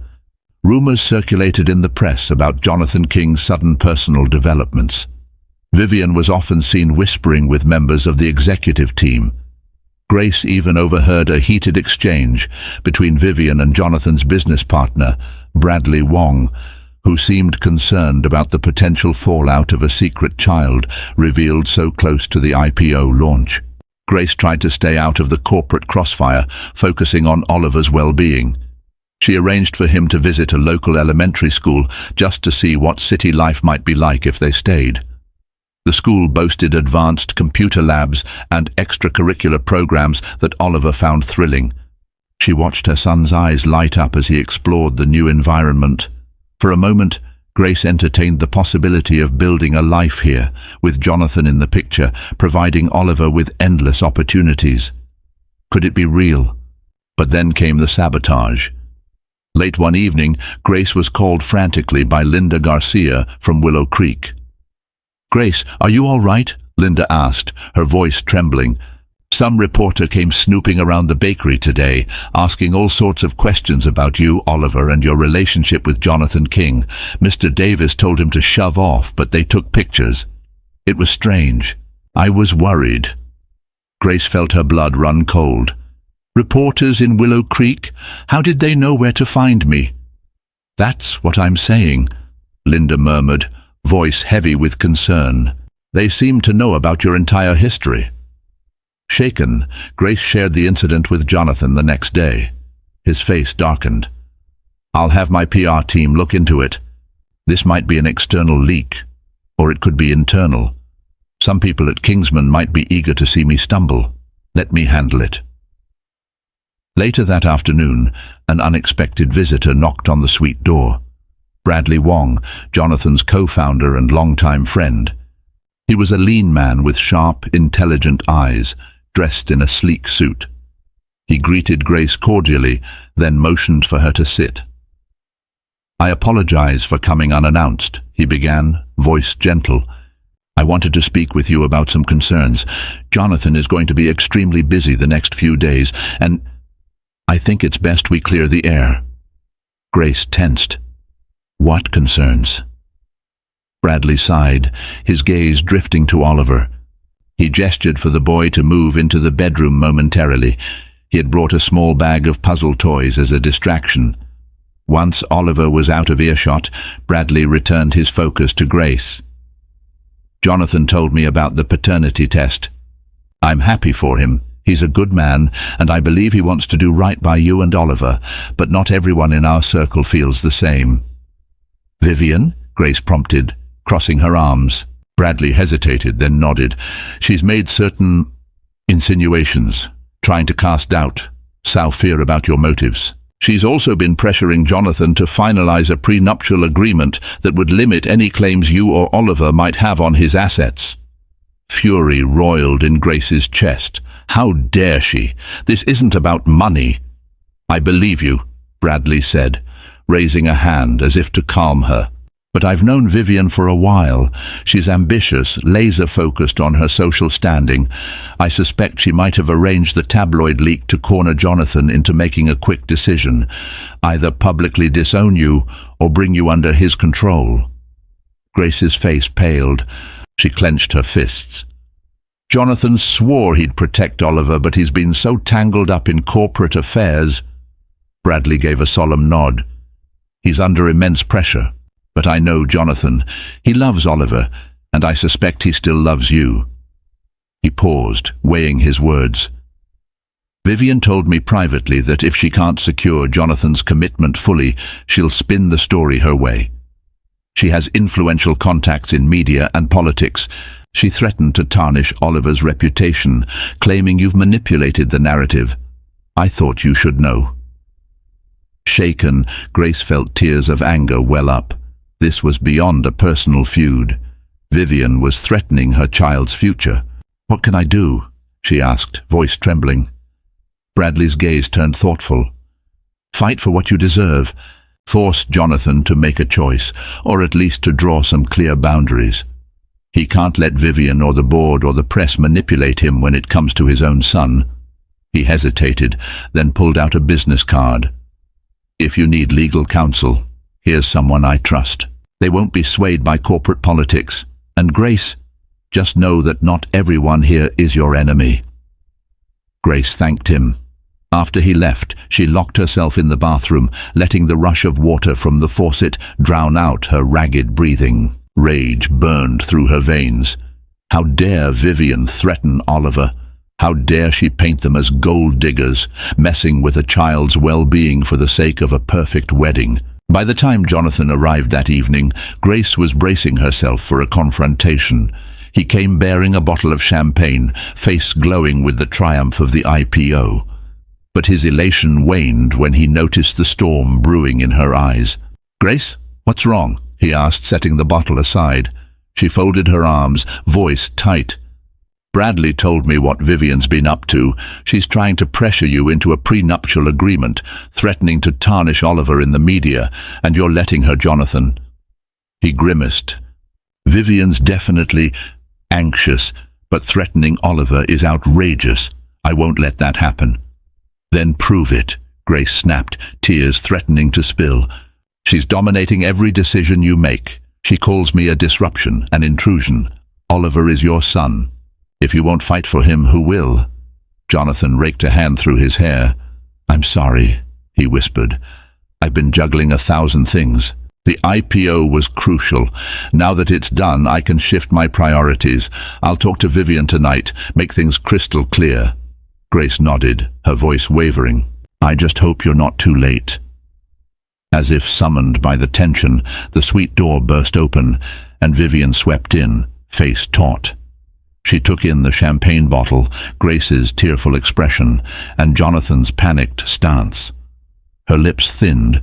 Rumors circulated in the press about Jonathan King's sudden personal developments. Vivian was often seen whispering with members of the executive team. Grace even overheard a heated exchange between Vivian and Jonathan's business partner, Bradley Wong, who seemed concerned about the potential fallout of a secret child revealed so close to the IPO launch. Grace tried to stay out of the corporate crossfire, focusing on Oliver's well-being. She arranged for him to visit a local elementary school just to see what city life might be like if they stayed. The school boasted advanced computer labs and extracurricular programs that Oliver found thrilling. She watched her son's eyes light up as he explored the new environment. For a moment, Grace entertained the possibility of building a life here, with Jonathan in the picture, providing Oliver with endless opportunities. Could it be real? But then came the sabotage. Late one evening, Grace was called frantically by Linda Garcia from Willow Creek. "Grace, are you all right?" Linda asked, her voice trembling. "Some reporter came snooping around the bakery today, asking all sorts of questions about you, Oliver, and your relationship with Jonathan King. Mr. Davis told him to shove off, but they took pictures. It was strange. I was worried." Grace felt her blood run cold. "Reporters in Willow Creek? How did they know where to find me?" "That's what I'm saying," Linda murmured, voice heavy with concern. "They seem to know about your entire history." Shaken, Grace shared the incident with Jonathan the next day. His face darkened. "I'll have my PR team look into it. This might be an external leak, or it could be internal. Some people at Kingsman might be eager to see me stumble. Let me handle it." Later that afternoon, an unexpected visitor knocked on the suite door. Bradley Wong, Jonathan's co-founder and longtime friend. He was a lean man with sharp, intelligent eyes, dressed in a sleek suit. He greeted Grace cordially, then motioned for her to sit. "I apologize for coming unannounced," he began, voice gentle. "I wanted to speak with you about some concerns. Jonathan is going to be extremely busy the next few days, and I think it's best we clear the air." Grace tensed. "What concerns?" Bradley sighed, his gaze drifting to Oliver. He gestured for the boy to move into the bedroom momentarily. He had brought a small bag of puzzle toys as a distraction. Once Oliver was out of earshot, Bradley returned his focus to Grace. Jonathan told me about the paternity test. I'm happy for him. He's a good man, and I believe he wants to do right by you and Oliver, but not everyone in our circle feels the same. Vivian? Grace prompted, crossing her arms. Bradley hesitated, then nodded. She's made certain insinuations, trying to cast doubt, sow fear about your motives. She's also been pressuring Jonathan to finalize a prenuptial agreement that would limit any claims you or Oliver might have on his assets. Fury roiled in Grace's chest. How dare she? This isn't about money. I believe you, Bradley said, raising a hand as if to calm her. But I've known Vivian for a while. She's ambitious, laser-focused on her social standing. I suspect she might have arranged the tabloid leak to corner Jonathan into making a quick decision, either publicly disown you or bring you under his control. Grace's face paled. She clenched her fists. Jonathan swore he'd protect Oliver, but he's been so tangled up in corporate affairs. Bradley gave a solemn nod. He's under immense pressure. But I know Jonathan. He loves Oliver, and I suspect he still loves you. He paused, weighing his words. Vivian told me privately that if she can't secure Jonathan's commitment fully, she'll spin the story her way. She has influential contacts in media and politics. She threatened to tarnish Oliver's reputation, claiming you've manipulated the narrative. I thought you should know. Shaken, Grace felt tears of anger well up. This was beyond a personal feud. Vivian was threatening her child's future. What can I do? She asked, voice trembling. Bradley's gaze turned thoughtful. Fight for what you deserve. Force Jonathan to make a choice, or at least to draw some clear boundaries. He can't let Vivian or the board or the press manipulate him when it comes to his own son. He hesitated, then pulled out a business card. If you need legal counsel, here's someone I trust. They won't be swayed by corporate politics. And Grace, just know that not everyone here is your enemy. Grace thanked him. After he left, she locked herself in the bathroom, letting the rush of water from the faucet drown out her ragged breathing. Rage burned through her veins. How dare Vivian threaten Oliver? How dare she paint them as gold diggers, messing with a child's well-being for the sake of a perfect wedding? By the time Jonathan arrived that evening, Grace was bracing herself for a confrontation. He came bearing a bottle of champagne, face glowing with the triumph of the IPO. But his elation waned when he noticed the storm brewing in her eyes. "Grace, what's wrong?" he asked, setting the bottle aside. She folded her arms, voice tight. "Bradley told me what Vivian's been up to. She's trying to pressure you into a prenuptial agreement, threatening to tarnish Oliver in the media, and you're letting her, Jonathan." He grimaced. "Vivian's definitely anxious, but threatening Oliver is outrageous. I won't let that happen." "Then prove it," Grace snapped, tears threatening to spill. "She's dominating every decision you make. She calls me a disruption, an intrusion. Oliver is your son. If you won't fight for him, who will?" Jonathan raked a hand through his hair. "I'm sorry," he whispered. "I've been juggling 1,000 things. The IPO was crucial. Now that it's done, I can shift my priorities. I'll talk to Vivian tonight, make things crystal clear." Grace nodded, her voice wavering. "I just hope you're not too late." As if summoned by the tension, the suite door burst open, and Vivian swept in, face taut. She took in the champagne bottle, Grace's tearful expression, and Jonathan's panicked stance. Her lips thinned.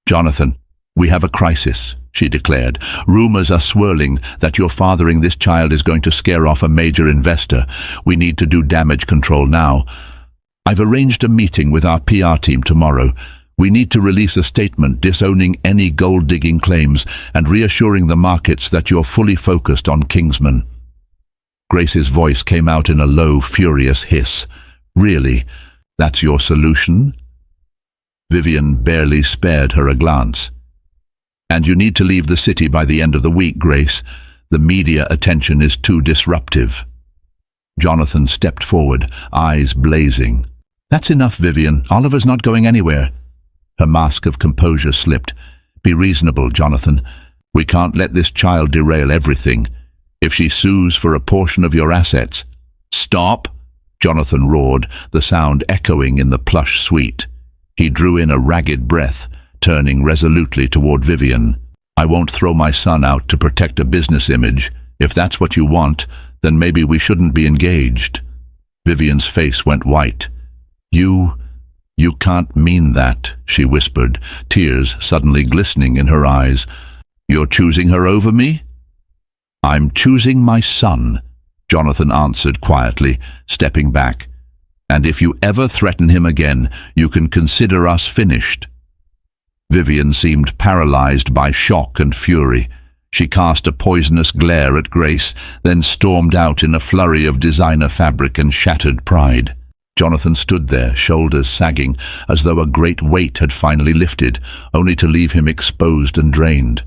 "Jonathan, we have a crisis," she declared. "Rumors are swirling that your fathering this child is going to scare off a major investor. We need to do damage control now. I've arranged a meeting with our PR team tomorrow. We need to release a statement disowning any gold-digging claims and reassuring the markets that you're fully focused on Kingsman." Grace's voice came out in a low, furious hiss. "Really? That's your solution?" Vivian barely spared her a glance. "And you need to leave the city by the end of the week, Grace. The media attention is too disruptive." Jonathan stepped forward, eyes blazing. "That's enough, Vivian. Oliver's not going anywhere." Her mask of composure slipped. "Be reasonable, Jonathan. We can't let this child derail everything. if she sues for a portion of your assets. Stop! Jonathan roared, the sound echoing in the plush suite. He drew in a ragged breath, turning resolutely toward Vivian. I won't throw my son out to protect a business image. If that's what you want, then maybe we shouldn't be engaged. Vivian's face went white. You can't mean that, she whispered, tears suddenly glistening in her eyes. You're choosing her over me? I'm choosing my son, Jonathan answered quietly, stepping back. And if you ever threaten him again, you can consider us finished. Vivian seemed paralyzed by shock and fury. She cast a poisonous glare at Grace, then stormed out in a flurry of designer fabric and shattered pride. Jonathan stood there, shoulders sagging, as though a great weight had finally lifted, only to leave him exposed and drained.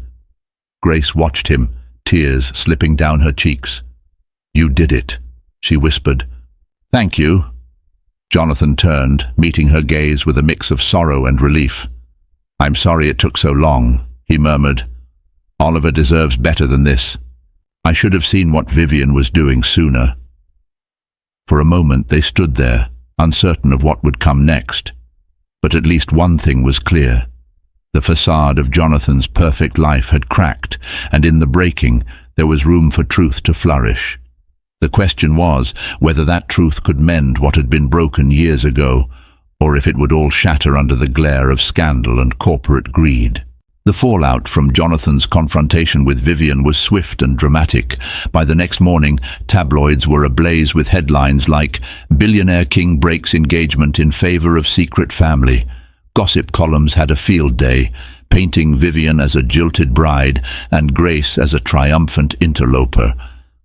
Grace watched him, tears slipping down her cheeks. You did it, she whispered. Thank you. Jonathan turned, meeting her gaze with a mix of sorrow and relief. I'm sorry it took so long, he murmured. Oliver deserves better than this. I should have seen what Vivian was doing sooner. For a moment they stood there, uncertain of what would come next. But at least one thing was clear. The facade of Jonathan's perfect life had cracked, and in the breaking there was room for truth to flourish. The question was whether that truth could mend what had been broken years ago, or if it would all shatter under the glare of scandal and corporate greed. The fallout from Jonathan's confrontation with Vivian was swift and dramatic. By the next morning, tabloids were ablaze with headlines like, "Billionaire King breaks engagement in favor of secret family." Gossip columns had a field day, painting Vivian as a jilted bride and Grace as a triumphant interloper.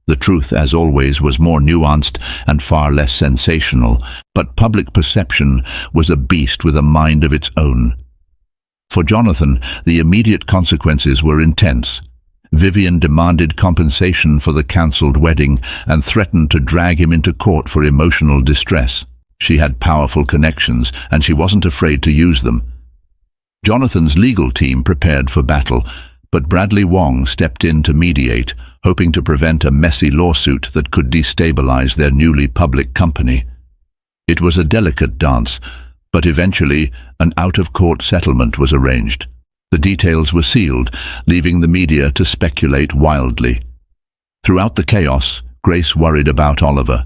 The truth, as always, was more nuanced and far less sensational, but public perception was a beast with a mind of its own. For Jonathan, the immediate consequences were intense. Vivian demanded compensation for the cancelled wedding and threatened to drag him into court for emotional distress. She had powerful connections, and she wasn't afraid to use them. Jonathan's legal team prepared for battle, but Bradley Wong stepped in to mediate, hoping to prevent a messy lawsuit that could destabilize their newly public company. It was a delicate dance, but eventually an out-of-court settlement was arranged. The details were sealed, leaving the media to speculate wildly. Throughout the chaos, Grace worried about Oliver.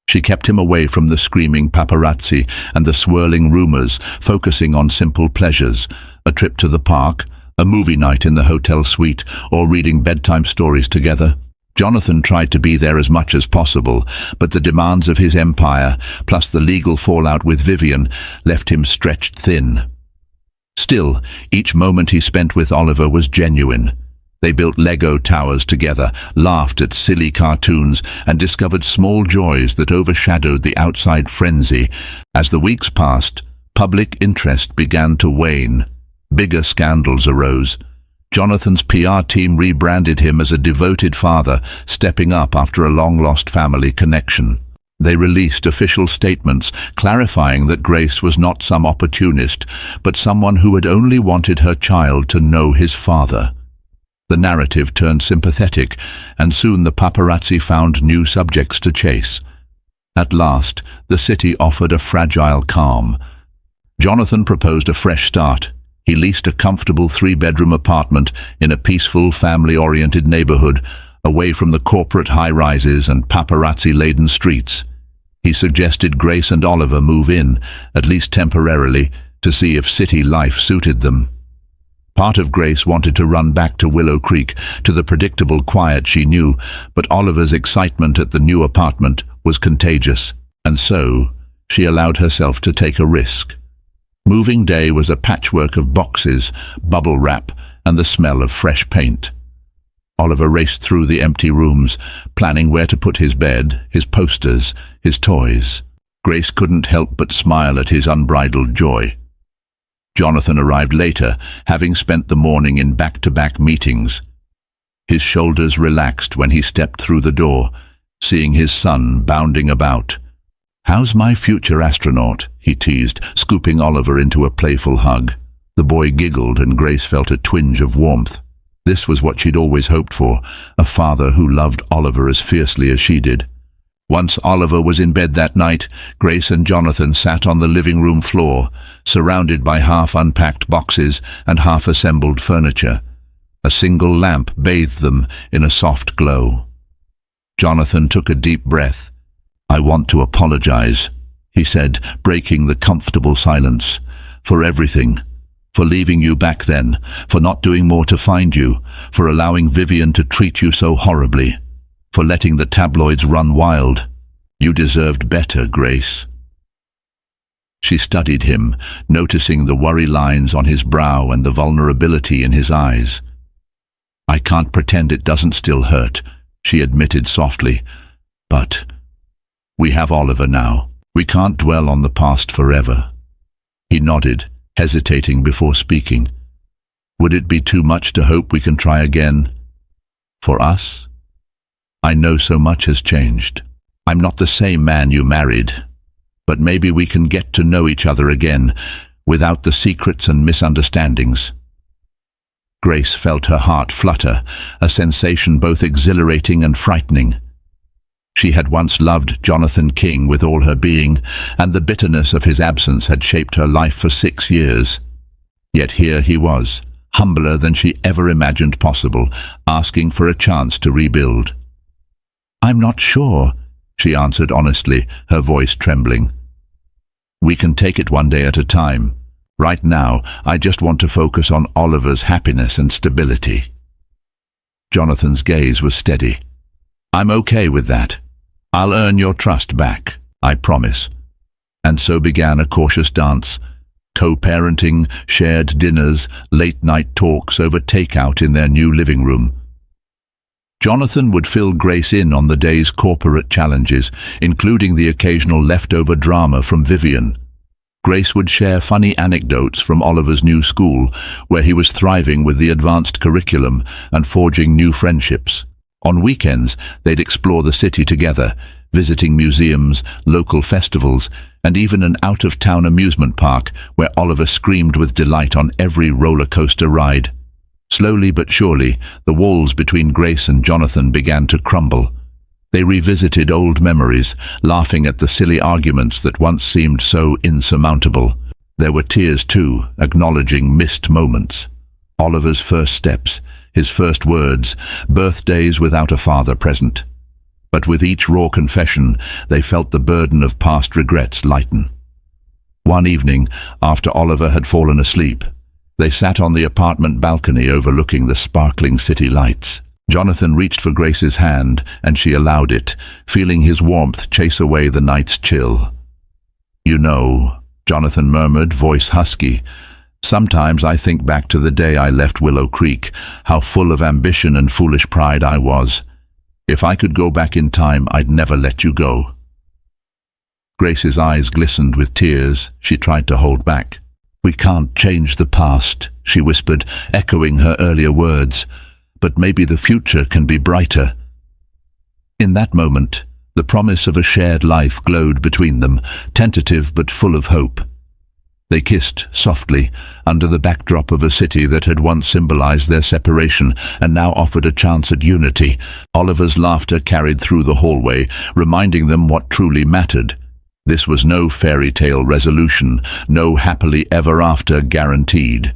She kept him away from the screaming paparazzi and the swirling rumors, focusing on simple pleasures: a trip to the park, a movie night in the hotel suite, or reading bedtime stories together. Jonathan tried to be there as much as possible, but the demands of his empire, plus the legal fallout with Vivian, left him stretched thin. Still, each moment he spent with Oliver was genuine. They built Lego towers together, laughed at silly cartoons, and discovered small joys that overshadowed the outside frenzy. As the weeks passed, public interest began to wane. Bigger scandals arose. Jonathan's PR team rebranded him as a devoted father, stepping up after a long-lost family connection. They released official statements clarifying that Grace was not some opportunist, but someone who had only wanted her child to know his father. The narrative turned sympathetic, and soon the paparazzi found new subjects to chase. At last, the city offered a fragile calm. Jonathan proposed a fresh start. He leased a comfortable 3-bedroom apartment in a peaceful, family-oriented neighborhood, away from the corporate high-rises and paparazzi-laden streets. He suggested Grace and Oliver move in, at least temporarily, to see if city life suited them. Part of Grace wanted to run back to Willow Creek, to the predictable quiet she knew, but Oliver's excitement at the new apartment was contagious, and so she allowed herself to take a risk. Moving day was a patchwork of boxes, bubble wrap, and the smell of fresh paint. Oliver raced through the empty rooms, planning where to put his bed, his posters, his toys. Grace couldn't help but smile at his unbridled joy. Jonathan arrived later, having spent the morning in back-to-back meetings. His shoulders relaxed when he stepped through the door, seeing his son bounding about. "How's my future astronaut?" he teased, scooping Oliver into a playful hug. The boy giggled and Grace felt a twinge of warmth. This was what she'd always hoped for, a father who loved Oliver as fiercely as she did. Once Oliver was in bed that night, Grace and Jonathan sat on the living room floor, surrounded by half-unpacked boxes and half-assembled furniture. A single lamp bathed them in a soft glow. Jonathan took a deep breath. "I want to apologize," he said, breaking the comfortable silence, "for everything. For leaving you back then, for not doing more to find you, for allowing Vivian to treat you so horribly, for letting the tabloids run wild. You deserved better, Grace." She studied him, noticing the worry lines on his brow and the vulnerability in his eyes. "I can't pretend it doesn't still hurt," she admitted softly. "But we have Oliver now. We can't dwell on the past forever." He nodded, hesitating before speaking. "Would it be too much to hope we can try again? For us? I know so much has changed. I'm not the same man you married, but maybe we can get to know each other again, without the secrets and misunderstandings." Grace felt her heart flutter, a sensation both exhilarating and frightening. She had once loved Jonathan King with all her being, and the bitterness of his absence had shaped her life for 6 years. Yet here he was, humbler than she ever imagined possible, asking for a chance to rebuild. "I'm not sure," she answered honestly, her voice trembling. "We can take it one day at a time. Right now, I just want to focus on Oliver's happiness and stability." Jonathan's gaze was steady. "I'm okay with that. I'll earn your trust back, I promise." And so began a cautious dance, co-parenting, shared dinners, late-night talks over takeout in their new living room. Jonathan would fill Grace in on the day's corporate challenges, including the occasional leftover drama from Vivian. Grace would share funny anecdotes from Oliver's new school, where he was thriving with the advanced curriculum and forging new friendships. On weekends, they'd explore the city together, visiting museums, local festivals, and even an out-of-town amusement park where Oliver screamed with delight on every roller coaster ride. Slowly but surely, the walls between Grace and Jonathan began to crumble. They revisited old memories, laughing at the silly arguments that once seemed so insurmountable. There were tears too, acknowledging missed moments. Oliver's first steps, his first words, birthdays without a father present. But with each raw confession, they felt the burden of past regrets lighten. One evening, after Oliver had fallen asleep, they sat on the apartment balcony overlooking the sparkling city lights. Jonathan reached for Grace's hand, and she allowed it, feeling his warmth chase away the night's chill. "You know," Jonathan murmured, voice husky, "sometimes I think back to the day I left Willow Creek, how full of ambition and foolish pride I was. If I could go back in time, I'd never let you go." Grace's eyes glistened with tears. She tried to hold back. "We can't change the past," she whispered, echoing her earlier words. "But maybe the future can be brighter." In that moment, the promise of a shared life glowed between them, tentative but full of hope. They kissed softly, under the backdrop of a city that had once symbolized their separation and now offered a chance at unity. Oliver's laughter carried through the hallway, reminding them what truly mattered. This was no fairy tale resolution, no happily ever after guaranteed.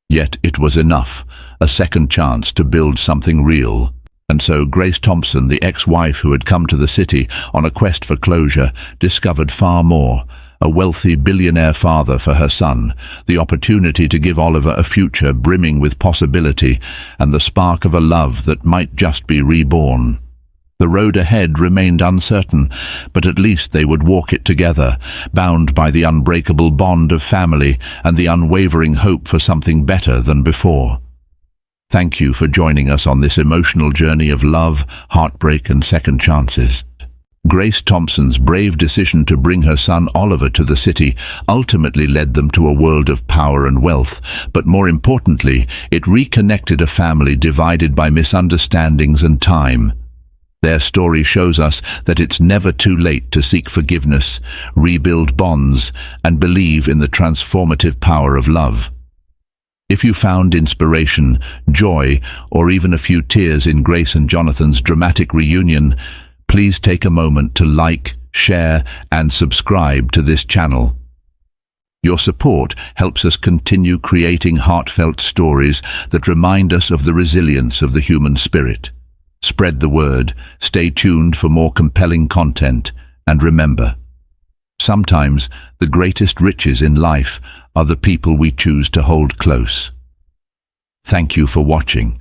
Yet it was enough, a second chance to build something real. And so Grace Thompson, the ex-wife who had come to the city on a quest for closure, discovered far more. A wealthy billionaire father for her son, the opportunity to give Oliver a future brimming with possibility, and the spark of a love that might just be reborn. The road ahead remained uncertain, but at least they would walk it together, bound by the unbreakable bond of family and the unwavering hope for something better than before. Thank you for joining us on this emotional journey of love, heartbreak, and second chances. Grace Thompson's brave decision to bring her son Oliver to the city ultimately led them to a world of power and wealth, but more importantly, it reconnected a family divided by misunderstandings and time. Their story shows us that it's never too late to seek forgiveness, rebuild bonds, and believe in the transformative power of love. If you found inspiration, joy, or even a few tears in Grace and Jonathan's dramatic reunion, please take a moment to like, share, and subscribe to this channel. Your support helps us continue creating heartfelt stories that remind us of the resilience of the human spirit. Spread the word, stay tuned for more compelling content, and remember, sometimes the greatest riches in life are the people we choose to hold close. Thank you for watching.